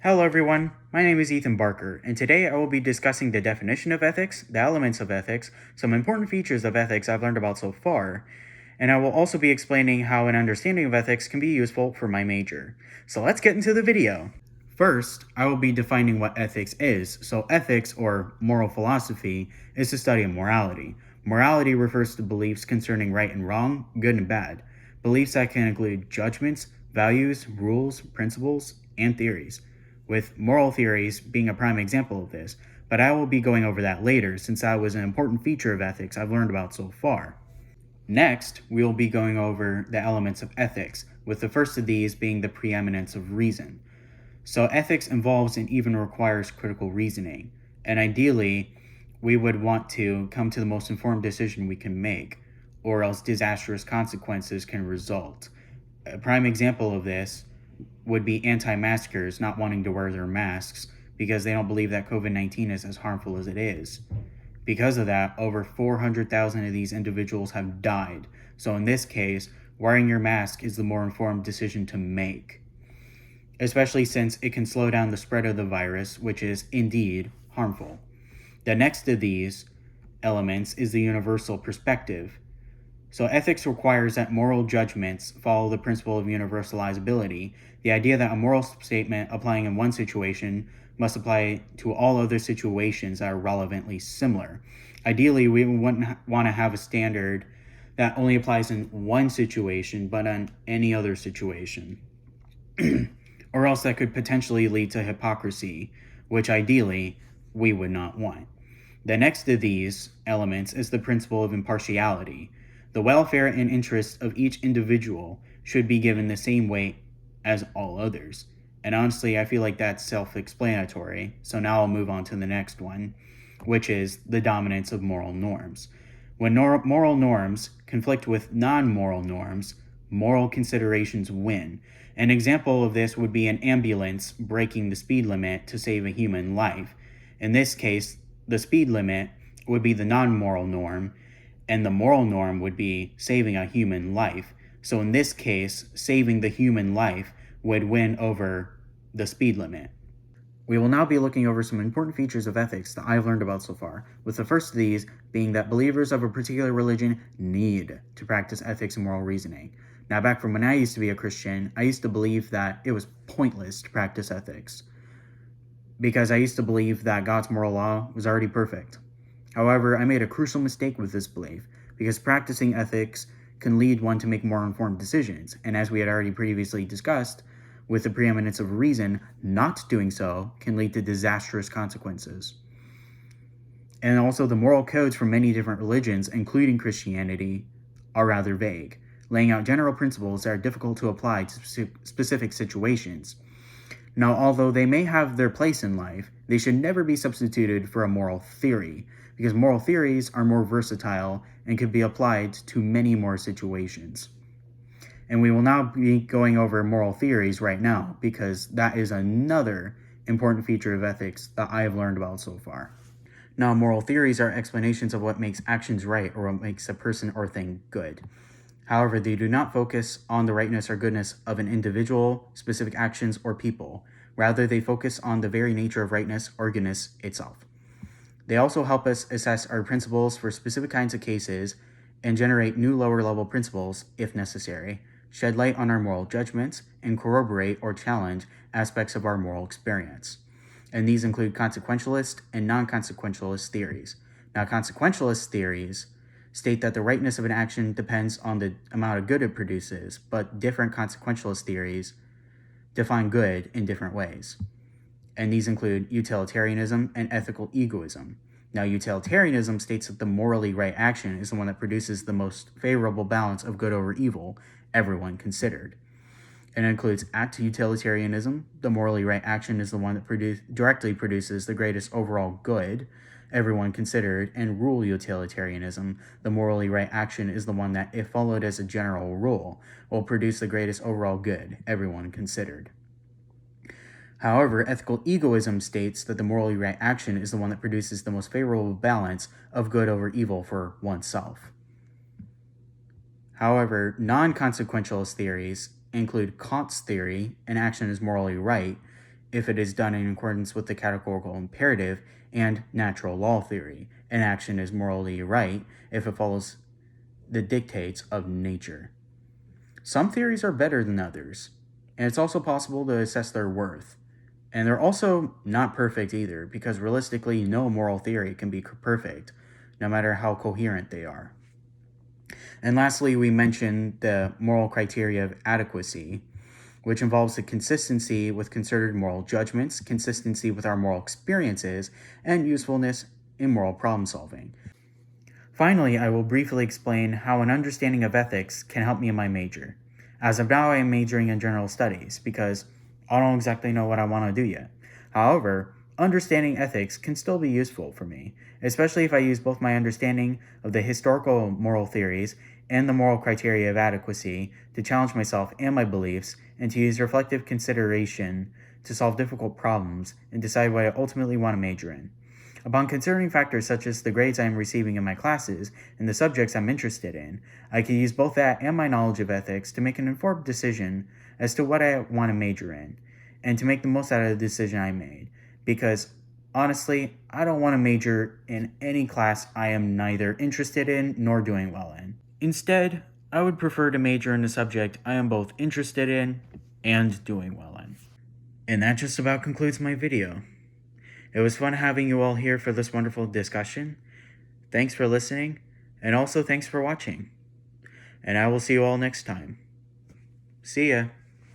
Hello everyone, my name is Ethan Barker, and today I will be discussing the definition of ethics, the elements of ethics, some important features of ethics I've learned about so far, and I will also be explaining how an understanding of ethics can be useful for my major. So let's get into the video. First, I will be defining what ethics is. So ethics, or moral philosophy, is the study of morality. Morality refers to beliefs concerning right and wrong, good and bad. Beliefs that can include judgments, values, rules, principles, and theories, with moral theories being a prime example of this, but I will be going over that later since that was an important feature of ethics I've learned about so far. Next, we will be going over the elements of ethics, with the first of these being the preeminence of reason. So ethics involves and even requires critical reasoning, and ideally, we would want to come to the most informed decision we can make, or else disastrous consequences can result. A prime example of this would be anti-maskers not wanting to wear their masks because they don't believe that COVID-19 is as harmful as it is. Because of that, over 400,000 of these individuals have died. So in this case, wearing your mask is the more informed decision to make, especially since it can slow down the spread of the virus, which is indeed harmful. The next of these elements is the universal perspective. So ethics requires that moral judgments follow the principle of universalizability, the idea that a moral statement applying in one situation must apply to all other situations that are relevantly similar. Ideally, we wouldn't want to have a standard that only applies in one situation but on any other situation. Or else that could potentially lead to hypocrisy, which ideally we would not want. The next of these elements is the principle of impartiality. The welfare and interests of each individual should be given the same weight as all others. And honestly, I feel like that's self-explanatory, so now I'll move on to the next one, which is the dominance of moral norms. When moral norms conflict with non-moral norms, moral considerations win. An example of this would be an ambulance breaking the speed limit to save a human life. In this case, the speed limit would be the non-moral norm, and the moral norm would be saving a human life. So in this case, saving the human life would win over the speed limit. We will now be looking over some important features of ethics that I've learned about so far, with the first of these being that believers of a particular religion need to practice ethics and moral reasoning. Now, back from when I used to be a Christian, I used to believe that it was pointless to practice ethics, because I used to believe that God's moral law was already perfect. However, I made a crucial mistake with this belief, because practicing ethics can lead one to make more informed decisions, and as we had already previously discussed, with the preeminence of reason, not doing so can lead to disastrous consequences. And also, the moral codes for many different religions, including Christianity, are rather vague, laying out general principles that are difficult to apply to specific situations. Now, although they may have their place in life, they should never be substituted for a moral theory, because moral theories are more versatile and can be applied to many more situations. And we will now be going over moral theories right now, because that is another important feature of ethics that I have learned about so far. Now, moral theories are explanations of what makes actions right or what makes a person or thing good. However, they do not focus on the rightness or goodness of an individual, specific actions, or people. Rather, they focus on the very nature of rightness or goodness itself. They also help us assess our principles for specific kinds of cases and generate new lower-level principles if necessary, shed light on our moral judgments, and corroborate or challenge aspects of our moral experience. And these include consequentialist and non-consequentialist theories. Now, consequentialist theories state that the rightness of an action depends on the amount of good it produces, but different consequentialist theories define good in different ways. And these include utilitarianism and ethical egoism. Now, utilitarianism states that the morally right action is the one that produces the most favorable balance of good over evil, everyone considered. And it includes anti-utilitarianism. The morally right action is the one that directly produces the greatest overall good, everyone considered, and rule utilitarianism. The morally right action is the one that, if followed as a general rule, will produce the greatest overall good, everyone considered. However, ethical egoism states that the morally right action is the one that produces the most favorable balance of good over evil for oneself. However, non-consequentialist theories include Kant's theory, an action is morally right, if it is done in accordance with the categorical imperative and natural law theory. An action is morally right if it follows the dictates of nature. Some theories are better than others, and it's also possible to assess their worth. And they're also not perfect either, because realistically, no moral theory can be perfect, no matter how coherent they are. And lastly, we mentioned the moral criteria of adequacy, which involves the consistency with considered moral judgments, consistency with our moral experiences, and usefulness in moral problem solving. Finally, I will briefly explain how an understanding of ethics can help me in my major. As of now, I am majoring in general studies because I don't exactly know what I want to do yet. However, understanding ethics can still be useful for me, especially if I use both my understanding of the historical moral theories and the moral criteria of adequacy to challenge myself and my beliefs, and to use reflective consideration to solve difficult problems and decide what I ultimately want to major in. Upon considering factors such as the grades I am receiving in my classes and the subjects I'm interested in, I can use both that and my knowledge of ethics to make an informed decision as to what I want to major in, and to make the most out of the decision I made. Because, honestly, I don't want to major in any class I am neither interested in nor doing well in. Instead, I would prefer to major in a subject I am both interested in and doing well in. And that just about concludes my video. It was fun having you all here for this wonderful discussion. Thanks for listening, and also thanks for watching. And I will see you all next time. See ya.